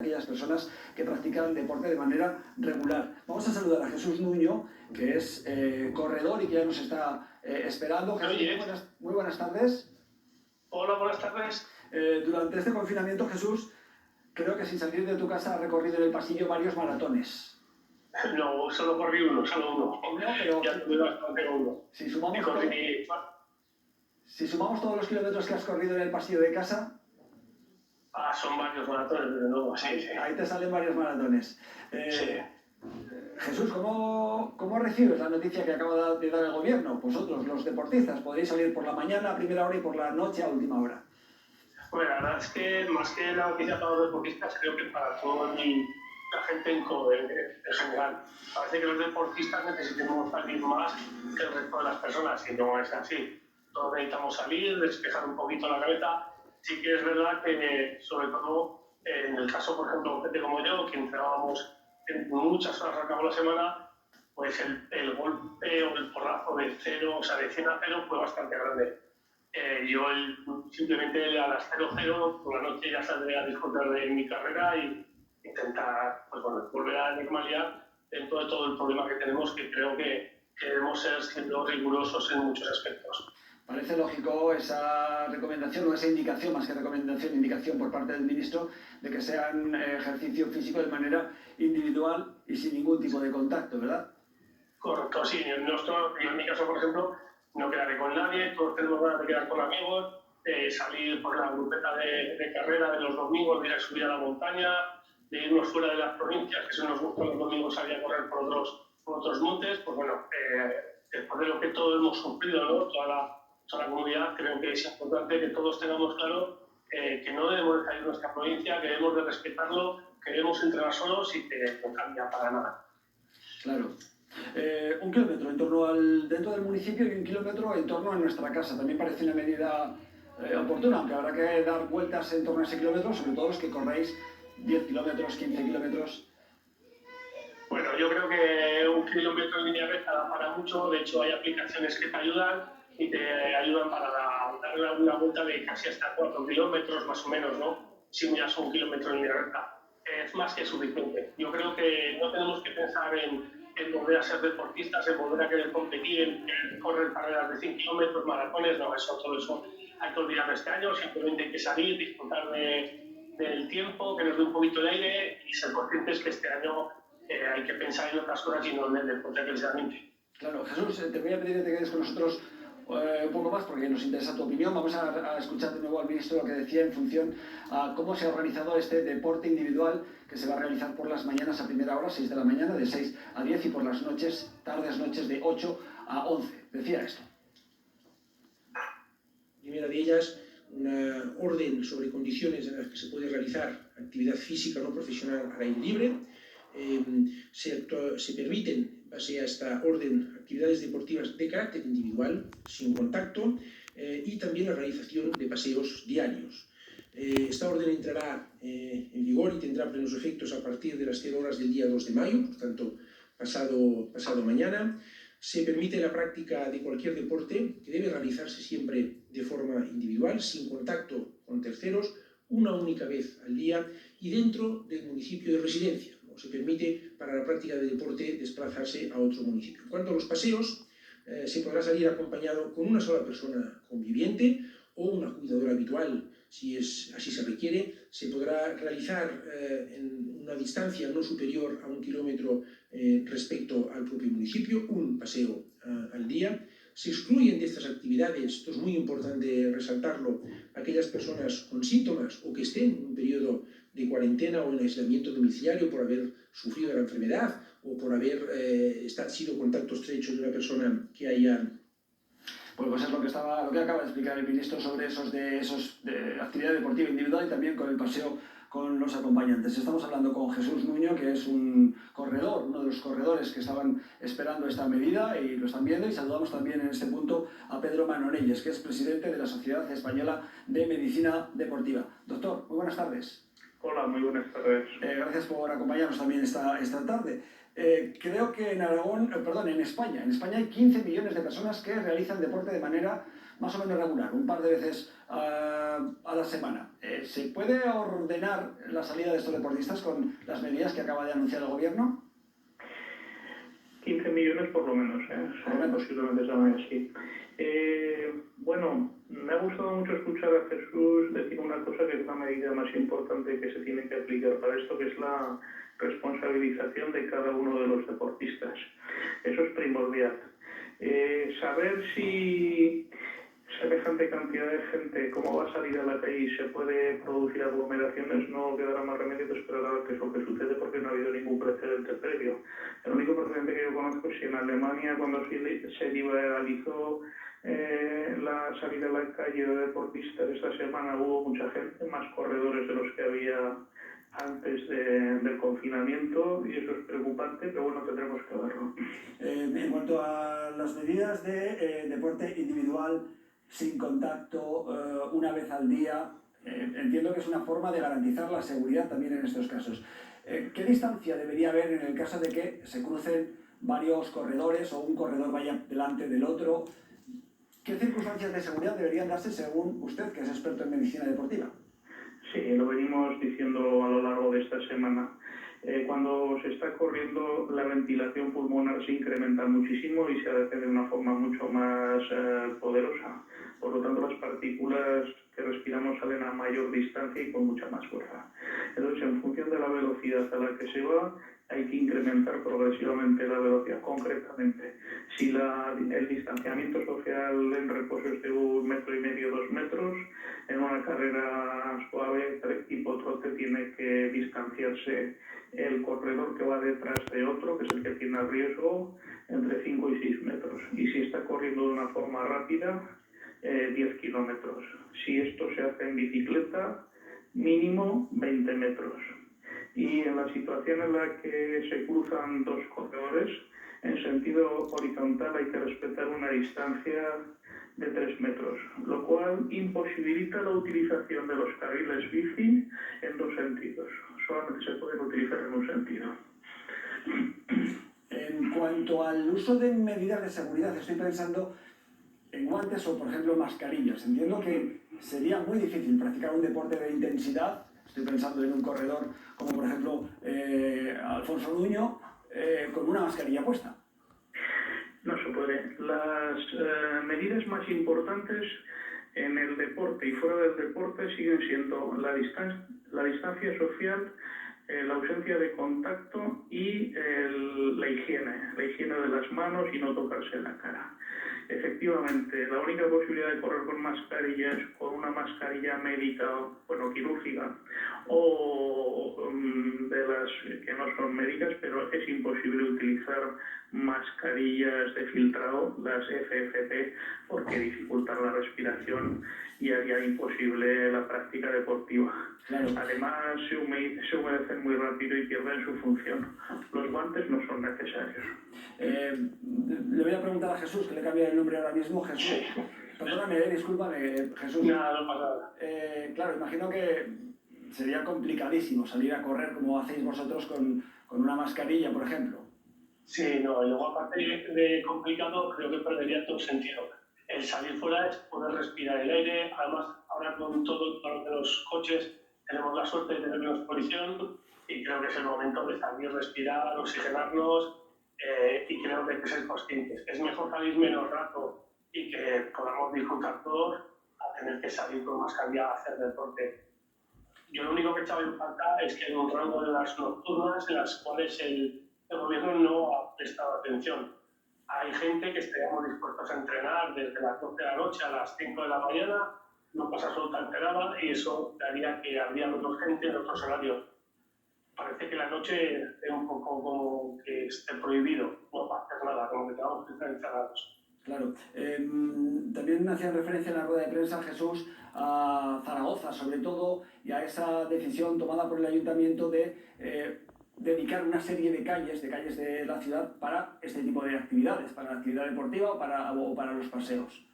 aquellas personas que practican deporte de manera regular. Vamos a saludar a Jesús Nuño, que es corredor y que ya nos está esperando. Jesús, muy buenas tardes. Hola, buenas tardes. Durante este confinamiento, Jesús, creo que sin salir de tu casa has recorrido en el pasillo varios maratones. No, solo corrí uno, solo uno. No, pero ya tuve bastante uno. Si sumamos todos los kilómetros que has corrido en el pasillo de casa... son varios maratones, desde luego, sí. Ahí te salen varios maratones. Sí. Jesús, ¿cómo recibes la noticia que acaba de dar el gobierno? Vosotros, los deportistas, podéis salir por la mañana a primera hora y por la noche a última hora. Bueno, la verdad es que más que la noticia para los deportistas, creo que para toda la gente en general. Parece que los deportistas necesitamos salir más que el resto de las personas, y no es así. Todos necesitamos salir, despejar un poquito la cabeza. Sí que es verdad que, sobre todo, en el caso, por ejemplo, gente como yo, que entrenábamos muchas horas al cabo de la semana, pues el golpe o el porrazo de 100 a 0 fue bastante grande. Yo simplemente a las 0-0 por la noche ya saldré a disfrutar de mi carrera y intentar volver a la normalidad dentro de todo el problema que tenemos, que creo que debemos ser siendo rigurosos en muchos aspectos. Parece lógico esa recomendación o esa indicación, más que recomendación, indicación por parte del ministro de que sea un ejercicio físico de manera individual y sin ningún tipo de contacto, ¿verdad? Correcto, sí. Yo en mi caso, por ejemplo, no quedaré con nadie, todos tenemos ganas de quedar con amigos, salir por la grupeta de carrera de los domingos, de ir a subir a la montaña, de irnos fuera de las provincias, que si nos gusta los domingos salir a correr por otros montes. Pues bueno, después de lo que todos hemos sufrido, ¿no? Toda la comunidad, creo que es importante que todos tengamos claro que no debemos de salir de nuestra provincia, que debemos de respetarlo, que debemos entrenar solos y que no cambia para nada. Claro. 1 kilómetro dentro del municipio y 1 kilómetro en torno a nuestra casa. También parece una medida oportuna, aunque habrá que dar vueltas en torno a ese kilómetro, sobre todo los que corréis 10 kilómetros, 15 kilómetros. Bueno, yo creo que 1 kilómetro en línea recta da para mucho. De hecho, hay aplicaciones que te ayudan y te ayudan para darle una vuelta de casi hasta 4 kilómetros, más o menos, ¿no? Si miras 1 kilómetro en línea recta. Es más que suficiente. Yo creo que no tenemos que pensar en volver a ser deportistas, en volver a querer competir, en correr carreras de 100 kilómetros, maratones. No, todo eso hay que olvidarlo este año. Simplemente hay que salir, disfrutar del tiempo, que nos dé un poquito el aire y ser conscientes que este año hay que pensar en otras cosas y no en el deporte precisamente. Claro, Jesús, te voy a pedir que te quedes con nosotros un poco más porque nos interesa tu opinión. Vamos a escuchar de nuevo al ministro lo que decía en función a cómo se ha organizado este deporte individual que se va a realizar por las mañanas a primera hora, 6 de la mañana, de 6 a 10 y por las noches, noches de 8 a 11. Decía esto. Primera de ellas, una orden sobre condiciones en las que se puede realizar actividad física no profesional al aire libre. Se permiten, base a esta orden, actividades deportivas de carácter individual, sin contacto, y también la realización de paseos diarios. Esta orden entrará en vigor y tendrá plenos efectos a partir de las 0 horas del día 2 de mayo, por tanto, pasado mañana. Se permite la práctica de cualquier deporte que debe realizarse siempre de forma individual, sin contacto con terceros, una única vez al día y dentro del municipio de residencia. No se permite para la práctica de deporte desplazarse a otro municipio. En cuanto a los paseos, se podrá salir acompañado con una sola persona conviviente o una cuidadora habitual, si así se requiere. Se podrá realizar en una distancia no superior a 1 kilómetro respecto al propio municipio, un paseo al día. Se excluyen de estas actividades, esto es muy importante resaltarlo, aquellas personas con síntomas o que estén en un periodo de cuarentena o en aislamiento domiciliario por haber sufrido la enfermedad o por haber sido contacto estrecho de una persona que haya... Bueno, pues es lo que acaba de explicar el ministro sobre actividad deportiva individual y también con el paseo con los acompañantes. Estamos hablando con Jesús Nuño, que es un corredor, uno de los corredores que estaban esperando esta medida y lo están viendo, y saludamos también en este punto a Pedro Manonelles, que es presidente de la Sociedad Española de Medicina Deportiva. Doctor, muy buenas tardes. Hola, muy buenas tardes. Gracias por acompañarnos también esta tarde. Creo que en España hay 15 millones de personas que realizan deporte de manera más o menos regular, un par de veces a la semana. ¿Se puede ordenar la salida de estos deportistas con las medidas que acaba de anunciar el gobierno? 15 millones por lo menos, posiblemente sea así. Bueno, me ha gustado mucho escuchar a Jesús decir una cosa que es la medida más importante que se tiene que aplicar para esto, que es la responsabilización de cada uno de los deportistas. Eso es primordial. Saber si semejante cantidad de gente, cómo va a salir a la calle y se puede producir aglomeraciones, no quedará más remedio que esperar a ver qué es lo que sucede, porque no ha habido ningún precedente previo. El único precedente que yo conozco es que en Alemania, cuando se liberalizó la salida a la calle de deportistas, esta semana hubo mucha gente, más corredores de los que había antes del confinamiento, y eso es preocupante, pero bueno, tendremos que verlo. En cuanto a las medidas de deporte individual sin contacto, una vez al día, entiendo que es una forma de garantizar la seguridad también en estos casos. ¿Qué distancia debería haber en el caso de que se crucen varios corredores o un corredor vaya delante del otro? ¿Qué circunstancias de seguridad deberían darse según usted, que es experto en medicina deportiva? Sí, lo venimos diciendo a lo largo de esta semana. Cuando se está corriendo, la ventilación pulmonar se incrementa muchísimo y se hace de una forma mucho más poderosa. Por lo tanto, las partículas que respiramos salen a mayor distancia y con mucha más fuerza. Entonces, en función de la velocidad a la que se va, hay que incrementar progresivamente la velocidad. Concretamente, si el distanciamiento social en reposo es de 1,5 metros, 2 metros, en una carrera suave tipo trote tiene que distanciarse el corredor que va detrás de otro, que es el que tiene el riesgo, entre 5 y 6 metros. Y si está corriendo de una forma rápida, 10 kilómetros. Si esto se hace en bicicleta, mínimo 20 metros. Y en la situación en la que se cruzan dos corredores, en sentido horizontal hay que respetar una distancia de 3 metros, lo cual imposibilita la utilización de los carriles bici en dos sentidos. Solamente se pueden utilizar en un sentido. En cuanto al uso de medidas de seguridad, estoy pensando en guantes o, por ejemplo, mascarillas. Entiendo que sería muy difícil practicar un deporte de intensidad. Estoy pensando en un corredor como, por ejemplo, Alfonso Nuño, con una mascarilla puesta. No se puede. Las medidas más importantes en el deporte y fuera del deporte siguen siendo la distancia social, la ausencia de contacto y la higiene de las manos y no tocarse la cara. Efectivamente, la única posibilidad de correr con mascarilla es con una mascarilla médica, bueno, quirúrgica, o de las que no son médicas, pero es imposible utilizar mascarillas de filtrado, las FFP, porque dificultan la respiración y haría imposible la práctica deportiva. Claro. Además, se humedecen muy rápido y pierden su función. Los guantes no son necesarios. Le voy a preguntar a Jesús, que le cambia el nombre ahora mismo. Jesús, perdóname, discúlpame, Jesús. Nada, no pasa nada. Claro, imagino que sería complicadísimo salir a correr como hacéis vosotros con una mascarilla, por ejemplo. Sí, no, y luego aparte de complicado, creo que perdería todo sentido. El salir fuera es poder respirar el aire. Además, ahora con todo el valor de los coches tenemos la suerte de tener menos polución y creo que es el momento de salir, respirar, oxigenarnos y creo que hay que ser conscientes. Es mejor salir menos rato y que podamos disfrutar todos a tener que salir con mascarilla a hacer deporte. Yo lo único que echaba en falta es que en un rango de las nocturnas en las cuales el gobierno no ha prestado atención. Hay gente que estaríamos dispuestos a entrenar desde las 12 de la noche a las 5 de la mañana, no pasa absolutamente nada y eso haría que habría menos gente en otros horarios. Parece que la noche es un poco como que esté prohibido, no va a hacer nada, como que tengamos que estar encerrados. Claro. También hacían referencia en la rueda de prensa, Jesús, a Zaragoza, sobre todo, y a esa decisión tomada por el ayuntamiento de dedicar una serie de calles de la ciudad para este tipo de actividades, para la actividad deportiva o para los paseos.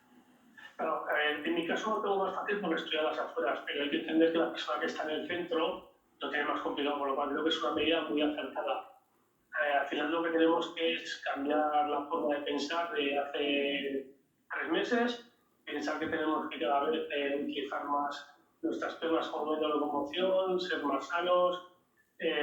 Claro, en mi caso lo tengo más fácil porque estoy a las afueras, pero hay que entender que la persona que está en el centro lo tiene más complicado, por lo cual creo que es una medida muy acertada. Al final lo que tenemos que es cambiar la forma de pensar de hace 3 meses pensar que tenemos que cada vez utilizar más nuestras piernas como medio de locomoción, ser más sanos,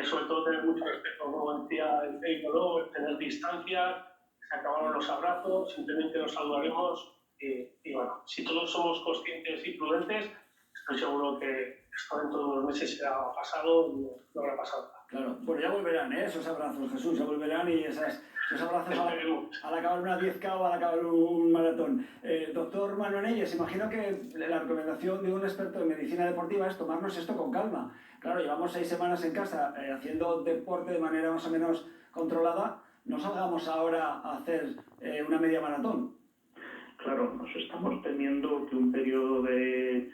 sobre todo tener mucho respeto, como decía el médico, tener distancia, se acabaron los abrazos, simplemente nos saludaremos y bueno, si todos somos conscientes y prudentes, estoy seguro que esto dentro de unos meses será pasado y no habrá pasado nada. Claro, bueno, ya volverán, esos abrazos, Jesús, ya volverán y esos abrazos al acabar una 10K o al acabar un maratón. Doctor Manuel Neyes, imagino que la recomendación de un experto en medicina deportiva es tomarnos esto con calma. Claro, llevamos 6 semanas en casa haciendo deporte de manera más o menos controlada, no salgamos ahora a hacer una media maratón. Claro, nos estamos temiendo que un periodo de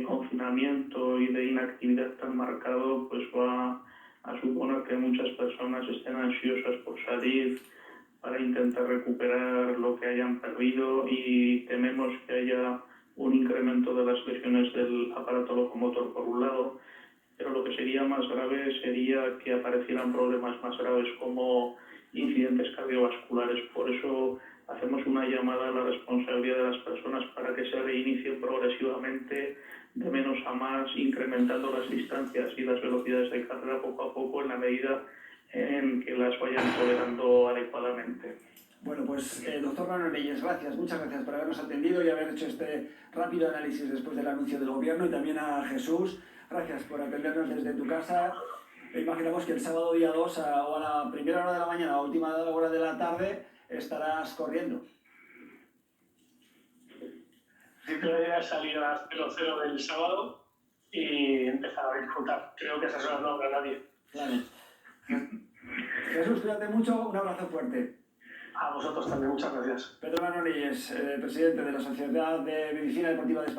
confinamiento y de inactividad tan marcado pues va a suponer que muchas personas estén ansiosas por salir para intentar recuperar lo que hayan perdido y tememos que haya un incremento de las lesiones del aparato locomotor por un lado, pero lo que sería más grave sería que aparecieran problemas más graves como incidentes cardiovasculares. Por eso hacemos una llamada a la responsabilidad de las personas para que se reinicien progresivamente de menos a más, incrementando las distancias y las velocidades de carrera poco a poco en la medida en que las vayan tolerando adecuadamente. Bueno, pues doctor Manuel Neyes, muchas gracias por habernos atendido y haber hecho este rápido análisis después del anuncio del gobierno, y también a Jesús, gracias por atendernos desde tu casa. Imaginamos que el sábado día 2 o a la primera hora de la mañana o a última hora de la tarde estarás corriendo. Siempre la idea es salir a las 00 del sábado y empezar a disfrutar. Creo que esas horas no habrá nadie. Claro. Jesús, cuídate mucho, un abrazo fuerte. A vosotros también, muchas gracias. Pedro Manuel Neyes, presidente de la Sociedad de Medicina Deportiva de España.